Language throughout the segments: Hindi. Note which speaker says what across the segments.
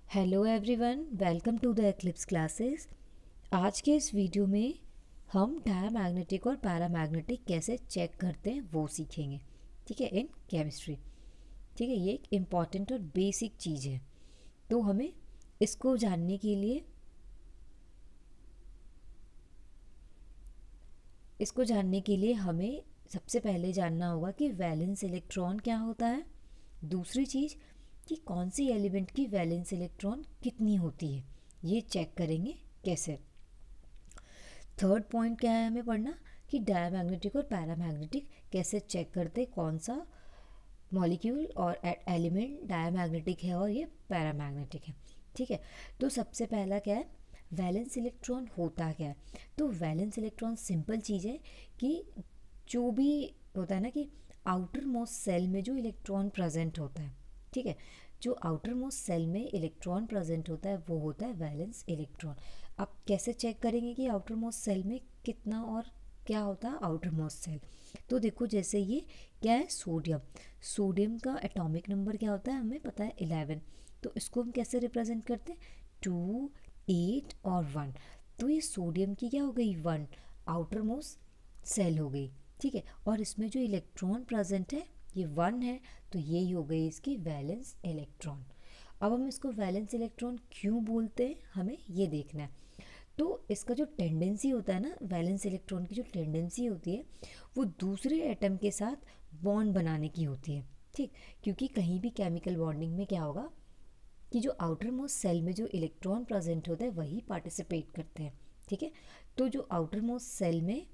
Speaker 1: Hello everyone, welcome to the Eclipse classes. आज के इस वीडियो में हम डायमैग्नेटिक और पैरामैग्नेटिक कैसे चेक करते हैं वो सीखेंगे। ठीक है, इन केमिस्ट्री। ठीक है, ये एक इम्पॉर्टेंट और बेसिक चीज़ है। तो हमें इसको जानने के लिए हमें सबसे पहले जानना होगा कि वैलेंस इलेक्ट्रॉन क्या होता है। दूसरी चीज़ कि कौन सी एलिमेंट की वैलेंस इलेक्ट्रॉन कितनी होती है, ये चेक करेंगे कैसे। थर्ड पॉइंट क्या है हमें पढ़ना कि डायमैग्नेटिक और पैरामैग्नेटिक कैसे चेक करते, कौन सा मॉलिक्यूल और एलिमेंट डायमैग्नेटिक है और ये पैरामैग्नेटिक है। ठीक है, तो सबसे पहला क्या है, वैलेंस इलेक्ट्रॉन होता क्या है। तो वैलेंस इलेक्ट्रॉन सिंपल चीज़ है कि जो भी होता है ना कि आउटर मोस्ट सेल में जो इलेक्ट्रॉन प्रेजेंट होता है। ठीक है, जो आउटर मोस्ट सेल में इलेक्ट्रॉन प्रेजेंट होता है वो होता है वैलेंस इलेक्ट्रॉन। अब कैसे चेक करेंगे कि आउटर मोस्ट सेल में कितना और क्या होता है आउटर मोस्ट सेल। तो देखो जैसे ये क्या है, सोडियम। सोडियम का एटॉमिक नंबर क्या होता है हमें पता है 11। तो इसको हम कैसे रिप्रेजेंट करते हैं, 2, 8 और 1। तो ये सोडियम की क्या हो गई, 1 आउटर मोस्ट सेल हो गई। ठीक है, और इसमें जो इलेक्ट्रॉन प्रेजेंट है ये 1 है, तो यही हो गई इसकी वैलेंस इलेक्ट्रॉन। अब हम इसको वैलेंस इलेक्ट्रॉन क्यों बोलते हैं हमें ये देखना है। तो इसका जो टेंडेंसी होता है ना, वैलेंस इलेक्ट्रॉन की जो टेंडेंसी होती है वो दूसरे एटम के साथ बॉन्ड बनाने की होती है। ठीक, क्योंकि कहीं भी केमिकल बॉन्डिंग में क्या होगा कि जो आउटर मोस्ट सेल में जो इलेक्ट्रॉन प्रेजेंट होता है वही पार्टिसिपेट करते हैं। ठीक है, तो जो आउटर मोस्ट सेल में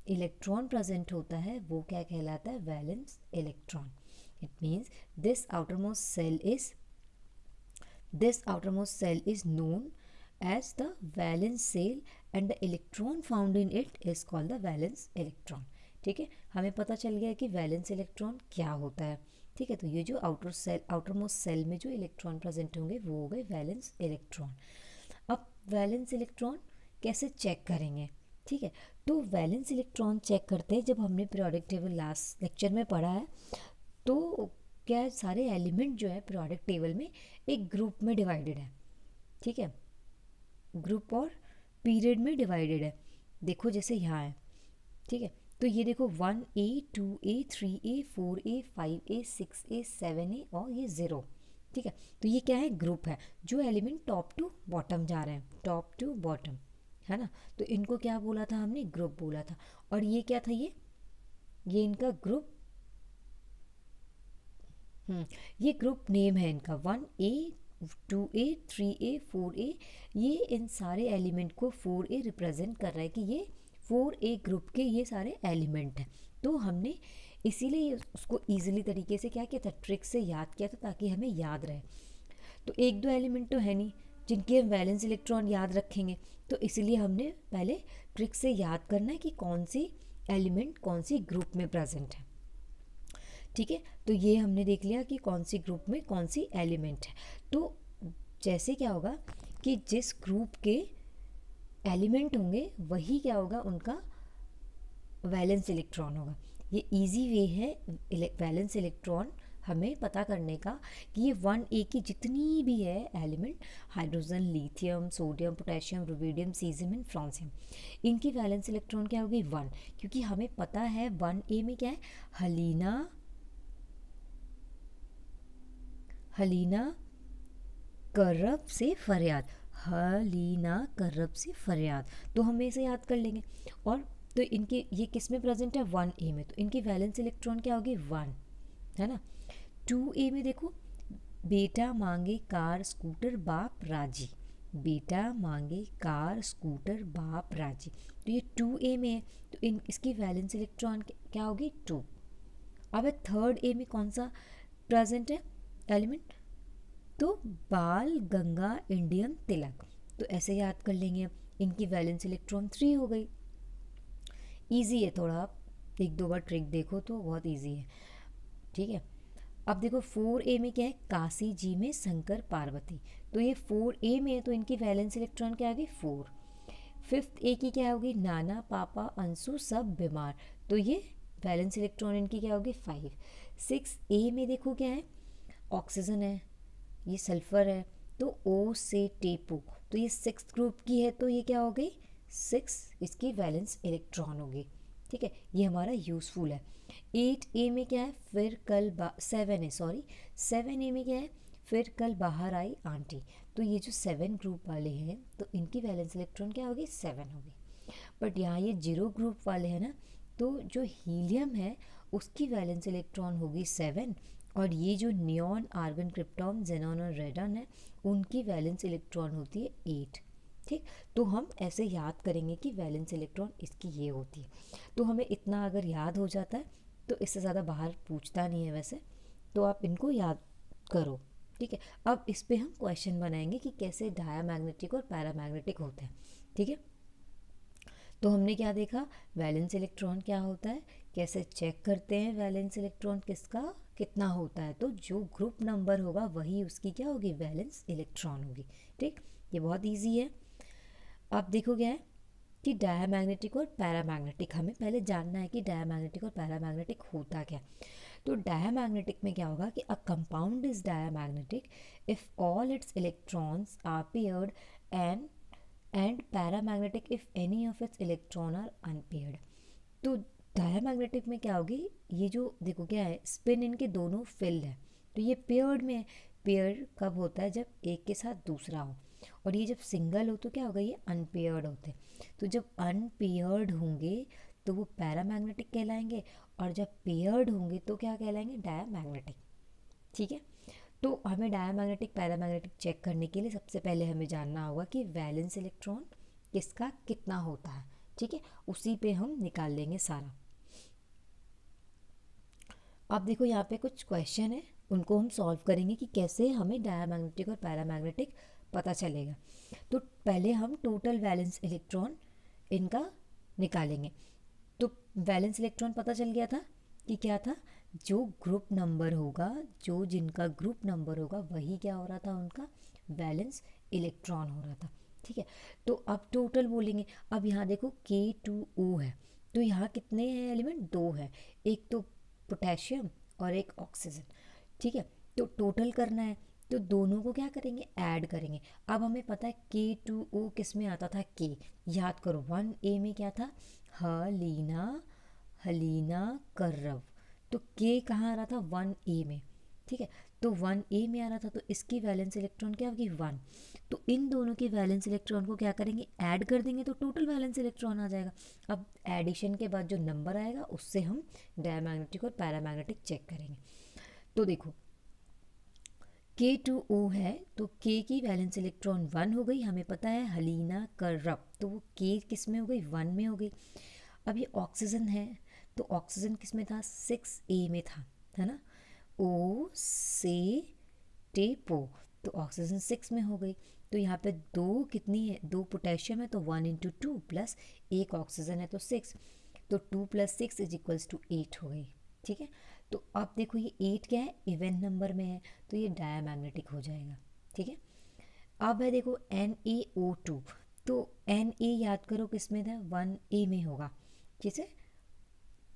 Speaker 1: इलेक्ट्रॉन प्रेजेंट होता है वो क्या कहलाता है, valence electron. It means this outermost cell is this outermost cell is known as the valence cell and the electron found in it is called the valence electron। ठीक है, हमें पता चल गया कि वैलेंस इलेक्ट्रॉन क्या होता है। ठीक है, तो ये जो आउटर मोस्ट सेल में जो इलेक्ट्रॉन प्रेजेंट होंगे वो हो गए वैलेंस इलेक्ट्रॉन। अब वैलेंस इलेक्ट्रॉन कैसे चेक करेंगे। ठीक है, तो वैलेंस इलेक्ट्रॉन चेक करते हैं जब हमने पीरियोडिक टेबल लास्ट लेक्चर में पढ़ा है। तो क्या है, सारे एलिमेंट जो है पीरियोडिक टेबल में एक ग्रुप में डिवाइडेड है। ठीक है, ग्रुप और पीरियड में डिवाइडेड है। देखो जैसे यहाँ है। ठीक है, तो ये देखो 1A 2A 3A 4A 5A 6A 7A और ये 0। ठीक है, तो ये क्या है, ग्रुप है। जो एलिमेंट टॉप टू बॉटम जा रहे हैं, टॉप टू बॉटम, है ना। तो इनको क्या बोला था हमने, ग्रुप बोला था। और ये क्या था, ये इनका ग्रुप, ये ग्रुप नेम है इनका 1A 2A 3A 4A। ये इन सारे एलिमेंट को 4A रिप्रेजेंट कर रहा है कि ये 4A ग्रुप के ये सारे एलिमेंट हैं। तो हमने इसीलिए उसको ईजिली तरीके से क्या किया था, ट्रिक से याद किया था ताकि हमें याद रहे। तो एक दो एलिमेंट तो है नहीं जिनके हम वैलेंस इलेक्ट्रॉन याद रखेंगे, तो इसलिए हमने पहले ट्रिक से याद करना है कि कौन सी एलिमेंट कौन सी ग्रुप में प्रेजेंट है। ठीक है, तो ये हमने देख लिया कि कौन सी ग्रुप में कौन सी एलिमेंट है। तो जैसे क्या होगा कि जिस ग्रुप के एलिमेंट होंगे वही क्या होगा, उनका वैलेंस इलेक्ट्रॉन होगा। ये इजी वे है वैलेंस इलेक्ट्रॉन हमें पता करने का कि ये 1A की जितनी भी है element, hydrogen, lithium, sodium, potassium, rubidium, caesium and francium, इनकी वैलेंस इलेक्ट्रॉन क्या होगी, 1। क्योंकि हमें पता है 1A में क्या है, हलीना, हलीना करब से फरियाद, हलीना करब से फरियाद, तो हम इसे याद कर लेंगे। और तो इनके ये किस में प्रेजेंट है, 1A में, तो इनकी वैलेंस इलेक्ट्रॉन क्या होगी, 1, है ना। 2A में देखो, बेटा मांगे कार स्कूटर बाप राजी, बेटा मांगे कार स्कूटर बाप राजी, तो ये 2A में है। तो इसकी वैलेंस इलेक्ट्रॉन क्या होगी, 2। अब 3rd A में कौन सा प्रेजेंट है एलिमेंट, तो बाल गंगा इंडियन तिलक, तो ऐसे याद कर लेंगे। अब इनकी वैलेंस इलेक्ट्रॉन 3 हो गई। ईजी है थोड़ा, आप एक दो बार ट्रिक देखो तो बहुत ईजी है। ठीक है, अब देखो 4A में क्या है, काशी जी में शंकर पार्वती, तो ये 4A में है, तो इनकी वैलेंस इलेक्ट्रॉन क्या आ गई, 4। 5th A की क्या होगी, नाना पापा अंशु सब बीमार, तो ये वैलेंस इलेक्ट्रॉन इनकी क्या होगी, 5। 6A में देखो क्या है, ऑक्सीजन है, ये सल्फर है, तो O से टेपो, तो ये 6th ग्रुप की है, तो ये क्या हो गई 6 इसकी वैलेंस इलेक्ट्रॉन होगी। ठीक है, ये हमारा यूज़फुल है। 8A में क्या है, फिर कल 7 है, सॉरी 7A में क्या है, फिर कल बाहर आई आंटी। तो ये जो 7 ग्रुप वाले हैं तो इनकी वैलेंस इलेक्ट्रॉन क्या होगी, 7 होगी। बट यहाँ ये 0 ग्रुप वाले हैं ना, तो जो हीलियम है उसकी वैलेंस इलेक्ट्रॉन होगी 7, और ये जो नियॉन, आर्गन, क्रिप्टॉन, जेनॉन और रेडॉन है उनकी वैलेंस इलेक्ट्रॉन होती है 8। ठीक, तो हम ऐसे याद करेंगे कि वैलेंस इलेक्ट्रॉन इसकी ये होती है। तो हमें इतना अगर याद हो जाता है तो इससे ज़्यादा बाहर पूछता नहीं है वैसे, तो आप इनको याद करो। ठीक है, अब इस पे हम क्वेश्चन बनाएंगे कि कैसे डायामैग्नेटिक और पैरामैग्नेटिक होते हैं। ठीक है, तो हमने क्या देखा, वैलेंस इलेक्ट्रॉन क्या होता है, कैसे चेक करते हैं वैलेंस इलेक्ट्रॉन किसका कितना होता है, तो जो ग्रुप नंबर होगा वही उसकी क्या होगी, वैलेंस इलेक्ट्रॉन होगी। ठीक, ये बहुत इजी है। अब देखो क्या है कि डायामैग्नेटिक और पैरामैग्नेटिक, हमें पहले जानना है कि डायामैग्नेटिक और पैरामैग्नेटिक होता क्या। तो डायामैग्नेटिक में क्या होगा कि a compound is diamagnetic if all its electrons are paired and paramagnetic if any of its electron are unpaired. तो डायामैग्नेटिक में क्या होगी, ये जो देखो क्या है, स्पिन इनके दोनों फिल्ड है, तो ये पेयर्ड में है। पेयर कब होता है, जब एक के साथ दूसरा हो, और ये जब सिंगल हो तो क्या होगा, ये अनपेयर्ड होते हैं। तो जब अनपेयर्ड होंगे तो वो पैरामैग्नेटिक कहलाएंगे, और जब पेयर्ड होंगे तो क्या कहलाएंगे, डायामैग्नेटिक। ठीक है, तो हमें डायामैग्नेटिक पैरामैग्नेटिक चेक करने के लिए सबसे पहले हमें जानना होगा कि वैलेंस इलेक्ट्रॉन किसका कितना होता है। ठीक है, उसी पे हम निकाल लेंगे सारा। अब देखो यहाँ पे कुछ क्वेश्चन है, उनको हम सॉल्व करेंगे कि कैसे हमें डायामैग्नेटिक और पैरामैग्नेटिक पता चलेगा। तो पहले हम टोटल वैलेंस इलेक्ट्रॉन इनका निकालेंगे। तो वैलेंस इलेक्ट्रॉन पता चल गया था कि क्या था, जो ग्रुप नंबर होगा, जो जिनका ग्रुप नंबर होगा वही क्या हो रहा था, उनका वैलेंस इलेक्ट्रॉन हो रहा था। ठीक है, तो अब टोटल बोलेंगे। अब यहाँ देखो K2O है, तो यहाँ कितने हैं एलिमेंट, 2 है, एक तो पोटेशियम और एक ऑक्सीजन। ठीक है, तो टोटल करना है, तो दोनों को क्या करेंगे, ऐड करेंगे। अब हमें पता है K2O किस में आता था, K, याद करो 1A में क्या था, हलीना, हलीना कर्रव। तो K कहाँ आ रहा था, 1A में। ठीक है, तो 1A में आ रहा था, तो इसकी वैलेंस इलेक्ट्रॉन क्या होगी, 1। तो इन दोनों के वैलेंस इलेक्ट्रॉन को क्या करेंगे, ऐड कर देंगे, तो टोटल वैलेंस इलेक्ट्रॉन आ जाएगा। अब एडिशन के बाद जो नंबर आएगा उससे हम डायमैग्नेटिक और पैरामैग्नेटिक चेक करेंगे। तो देखो K2O है, तो K की वैलेंस इलेक्ट्रॉन 1 हो गई, हमें पता है हलीना कर्रव, तो वो K किस में हो गई, 1 में हो गई। अब ये ऑक्सीजन है, तो ऑक्सीजन किस में था, 6A में था, है ना, O से टेपो, तो ऑक्सीजन 6 में हो गई। तो यहाँ पे 2 कितनी है, 2 पोटेशियम है, तो 1 इंटू 2 प्लस एक ऑक्सीजन है तो 6, तो 2 + 6 = 8 हो गई। ठीक है, तो अब देखो ये 8 क्या है, इवन नंबर में है, तो ये डायामैग्नेटिक हो जाएगा। ठीक है, अब है देखो NaO2, तो Na याद करो किस में था, 1A में होगा। ठीक है,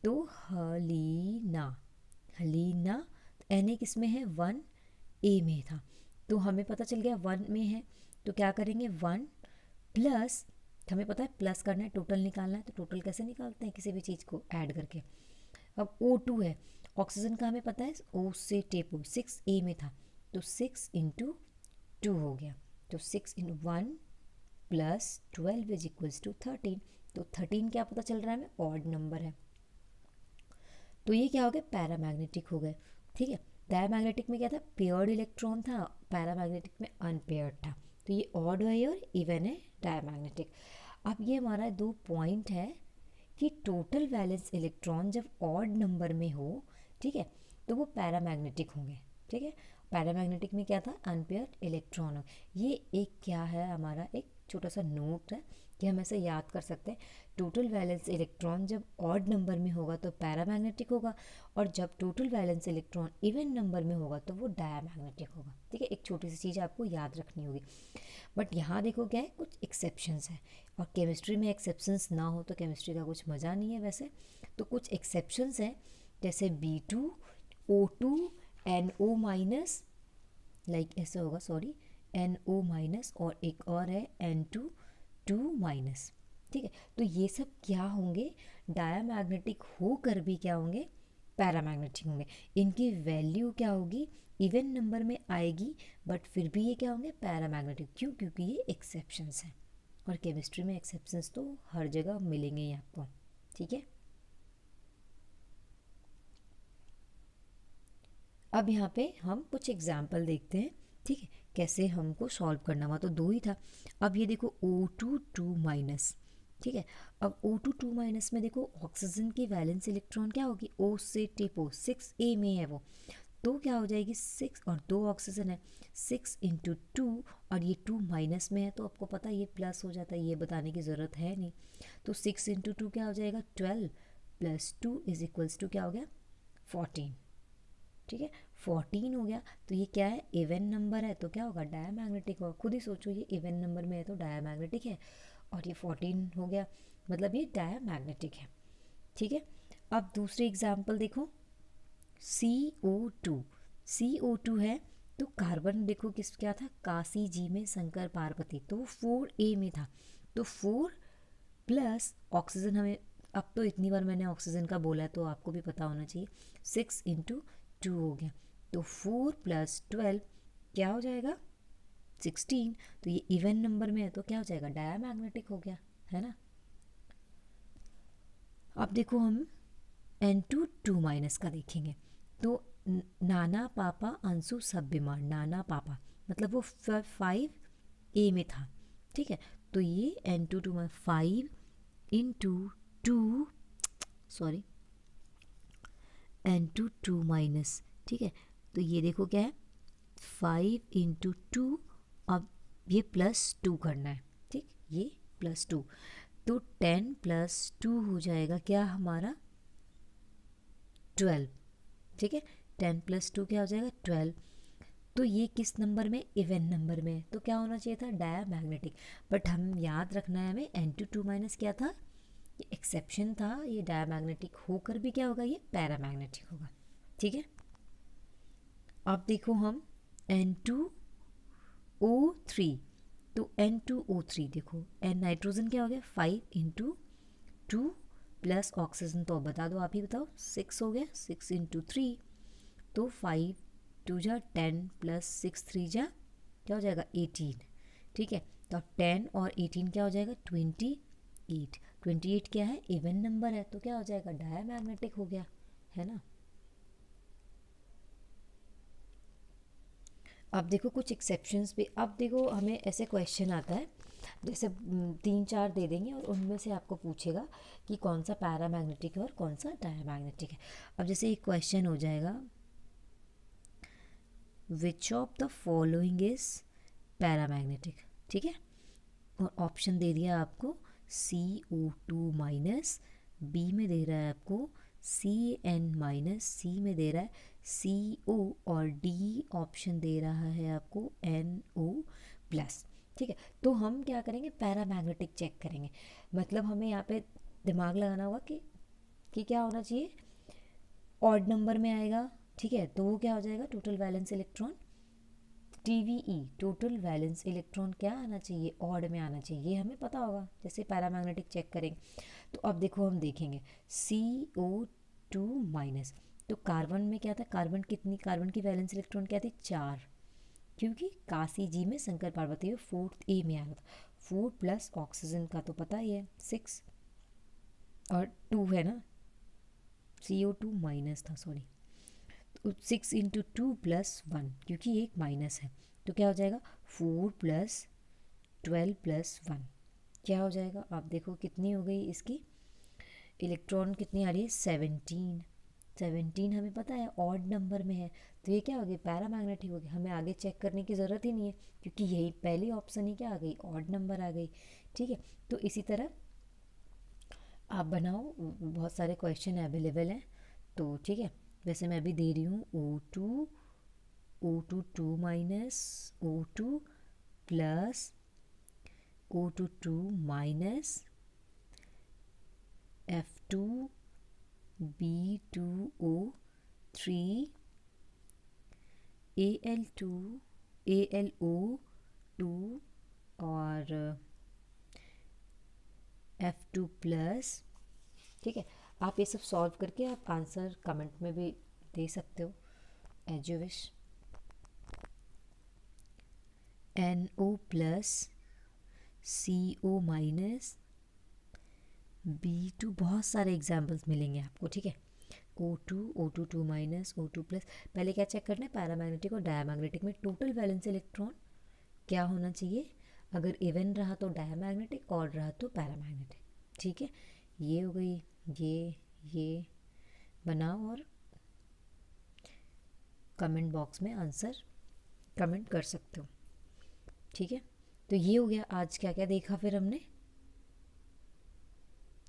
Speaker 1: तो हलीना, हलीना Na किस में है, 1A में था, तो हमें पता चल गया 1 में है, तो क्या करेंगे 1 प्लस, हमें पता है प्लस करना है, टोटल निकालना है, तो टोटल कैसे निकालते हैं, किसी भी चीज़ को ऐड करके। अब O2 है, ऑक्सीजन का हमें पता है O से टेपो 6A में था, तो 6 × 2 हो गया, तो 6 × 1 + 12 = 13, तो 13 क्या पता चल रहा है हमें, ऑड नंबर है, तो ये क्या हो गया, पैरामैग्नेटिक हो गए। ठीक है, डायमैग्नेटिक में क्या था, पेयर्ड इलेक्ट्रॉन था, पैरामैग्नेटिक में अनपेयर्ड था, तो ये ऑड है और इवन है डायमैग्नेटिक। अब ये हमारा 2 पॉइंट है कि टोटल वैलेंस इलेक्ट्रॉन जब ऑड नंबर में हो, ठीक है, तो वो पैरामैग्नेटिक होंगे। ठीक है, पैरामैग्नेटिक में क्या था, अनपेयर्ड इलेक्ट्रॉन हो। ये एक क्या है हमारा, एक छोटा सा नोट है कि हम ऐसे याद कर सकते हैं, टोटल वैलेंस इलेक्ट्रॉन जब ऑड नंबर में होगा तो पैरामैग्नेटिक होगा, और जब total valence electron even number में होगा तो वो डायामैग्नेटिक होगा। ठीक है, एक छोटी सी चीज़ आपको याद रखनी होगी। बट यहाँ देखो क्या है, कुछ एक्सेप्शंस हैं, और केमिस्ट्री में एक्सेप्शंस ना हो तो केमिस्ट्री का कुछ मज़ा नहीं है वैसे। तो कुछ एक्सेप्शंस हैं, जैसे B2O2NO-, लाइक ऐसे होगा, सॉरी NO माइनस और एक और है N2 2 माइनस। ठीक है, तो ये सब क्या होंगे, डायामैग्नेटिक होकर भी क्या होंगे, पैरामैग्नेटिक होंगे। इनकी वैल्यू क्या होगी, इवन नंबर में आएगी, बट फिर भी ये क्या होंगे, पैरामैग्नेटिक। क्यों? क्योंकि ये एक्सेप्शंस हैं, और केमिस्ट्री में एक्सेप्शंस तो हर जगह मिलेंगे ही आपको। ठीक है, अब यहाँ पे हम कुछ एग्जाम्पल देखते हैं। ठीक है, कैसे हमको सॉल्व करना हुआ, तो दो ही था। अब ये देखो O2 2 माइनस। ठीक है, अब O2 2 माइनस में देखो ऑक्सीजन की वैलेंस इलेक्ट्रॉन क्या होगी, O से टिपो 6A में है वो, तो क्या हो जाएगी 6, और दो ऑक्सीजन है, 6 इंटू 2, और ये 2 माइनस में है तो आपको पता है ये प्लस हो जाता है, ये बताने की ज़रूरत है नहीं। तो 6 इंटू 2 क्या हो जाएगा 12, प्लस 2 इज इक्वल्स टू क्या हो गया 14। ठीक है, 14 हो गया। तो ये क्या है, इवन नंबर है, तो क्या होगा, डायामैग्नेटिक होगा। खुद ही सोचो, ये इवन नंबर में है तो डायामैग्नेटिक है, और ये 14 हो गया, मतलब ये डायामैग्नेटिक है। ठीक है, अब दूसरी एग्जाम्पल देखो, CO2। CO2 है तो कार्बन देखो किस क्या था, काशी जी में शंकर पार्वती, तो 4A में था, तो 4 प्लस ऑक्सीजन हमें, अब तो इतनी बार मैंने ऑक्सीजन का बोला है तो आपको भी पता होना चाहिए, 6 इंटू 2 हो गया, तो 4 प्लस 12 क्या हो जाएगा 16। तो ये इवन नंबर में है तो क्या हो जाएगा, डायामैग्नेटिक हो गया, है ना। अब देखो हम N2 2 माइनस का देखेंगे, तो नाना पापा अंशु सब बीमार, नाना पापा मतलब वो 5A में था। ठीक है, तो ये N2 2 5 into 2, sorry N2 2 minus. ठीक है, तो ये देखो क्या है 5 इंटू 2, अब ये प्लस 2 करना है। ठीक, ये प्लस 2, तो 10 प्लस 2 हो जाएगा क्या हमारा 12। ठीक है, 10 प्लस 2 क्या हो जाएगा 12। तो ये किस नंबर में, इवन नंबर में, तो क्या होना चाहिए था, डायामैग्नेटिक। बट हम याद रखना है हमें N2 2 माइनस क्या था, ये एक्सेप्शन था, ये डायामैग्नेटिक होकर भी क्या होगा, ये पैरामैग्नेटिक होगा। ठीक है, अब देखो हम N2O3, तो N2O3 देखो, N नाइट्रोजन क्या हो गया 5 इंटू 2 प्लस ऑक्सीजन, तो बता दो, आप ही बताओ, 6 हो गया, 6 इंटू 3, तो 5 2 जा 10 प्लस 6 3 जा क्या हो जाएगा 18। ठीक है, तो 10 और 18 क्या हो जाएगा 28। 28 क्या है, इवन नंबर है, तो क्या हो जाएगा, डायामैग्नेटिक हो गया, है ना। अब देखो कुछ एक्सेप्शंस भी, अब देखो हमें ऐसे क्वेश्चन आता है, जैसे 3 4 दे देंगे और उनमें से आपको पूछेगा कि कौन सा पैरामैग्नेटिक है और कौन सा डायामैग्नेटिक है। अब जैसे एक क्वेश्चन हो जाएगा, which of the following is paramagnetic. ठीक है, और ऑप्शन दे दिया आपको CO2 माइनस, बी में दे रहा है आपको CN माइनस, सी में दे रहा है CO, और डी ऑप्शन दे रहा है आपको NO प्लस। ठीक है, तो हम क्या करेंगे, पैरामैग्नेटिक चेक करेंगे, मतलब हमें यहाँ पे दिमाग लगाना होगा कि क्या होना चाहिए, ऑड नंबर में आएगा। ठीक है, तो वो क्या हो जाएगा, total valence electron, TVE total valence electron क्या आना चाहिए, ऑड में आना चाहिए, ये हमें पता होगा, जैसे पैरामैग्नेटिक चेक करेंगे। तो अब देखो हम देखेंगे CO2 माइनस, तो कार्बन में क्या था, कार्बन कितनी, कार्बन की वैलेंस इलेक्ट्रॉन क्या थी 4, क्योंकि काशी जी में शंकर पार्वती 4A में आ रहा था। 4 प्लस ऑक्सीजन का तो पता ही है 6, और 2 है ना, CO2 माइनस था, सॉरी, 6 इंटू 2 प्लस 1, क्योंकि एक माइनस है, तो क्या हो जाएगा 4 प्लस 12 प्लस 1 क्या हो जाएगा, आप देखो कितनी हो गई इसकी इलेक्ट्रॉन, कितनी आ रही है 17। 17 हमें पता है ऑड नंबर में है, तो ये क्या हो गया, पैरामैग्नेटिक हो गया, हमें आगे चेक करने की ज़रूरत ही नहीं है, क्योंकि यही पहली ऑप्शन ही क्या आ गई, ऑड नंबर आ गई। ठीक है, तो इसी तरह आप बनाओ, बहुत सारे क्वेश्चन अवेलेबल हैं, तो ठीक है, वैसे मैं अभी दे रही हूँ O2 2 minus, O2 plus, O2 2 minus, F2 B2O3 AL2 ALO F2 और F2 प्लस। ठीक है, आप ये सब सॉल्व करके आप आंसर कमेंट में भी दे सकते हो as you wish. NO plus CO minus B2, बहुत सारे एग्जाम्पल्स मिलेंगे आपको। ठीक है, O2 O2 minus O2 plus. पहले क्या चेक करना है, पैरामैग्नेटिक और डायमैग्नेटिक में टोटल वैलेंस इलेक्ट्रॉन क्या होना चाहिए। अगर इवन रहा तो डायमैग्नेटिक, ऑड रहा तो पैरामैग्नेटिक। ठीक है, ये हो गई, ये बनाओ और कमेंट बॉक्स में आंसर कमेंट कर सकते हो। ठीक है, तो ये हो गया आज क्या क्या देखा फिर हमने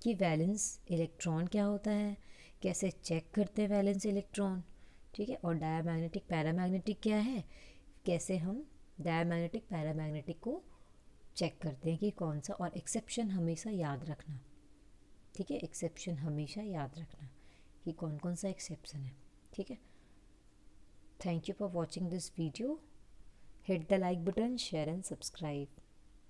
Speaker 1: कि वैलेंस इलेक्ट्रॉन क्या होता है, कैसे चेक करते हैं वैलेंस इलेक्ट्रॉन। ठीक है, और डायमैग्नेटिक पैरामैग्नेटिक क्या है, कैसे हम डायमैग्नेटिक पैरामैग्नेटिक को चेक करते हैं कि कौन सा। और एक्सेप्शन हमेशा याद रखना। ठीक है, एक्सेप्शन हमेशा याद रखना कि कौन कौन सा एक्सेप्शन है। ठीक है, thank you for watching this video. Hit the like button, share and subscribe.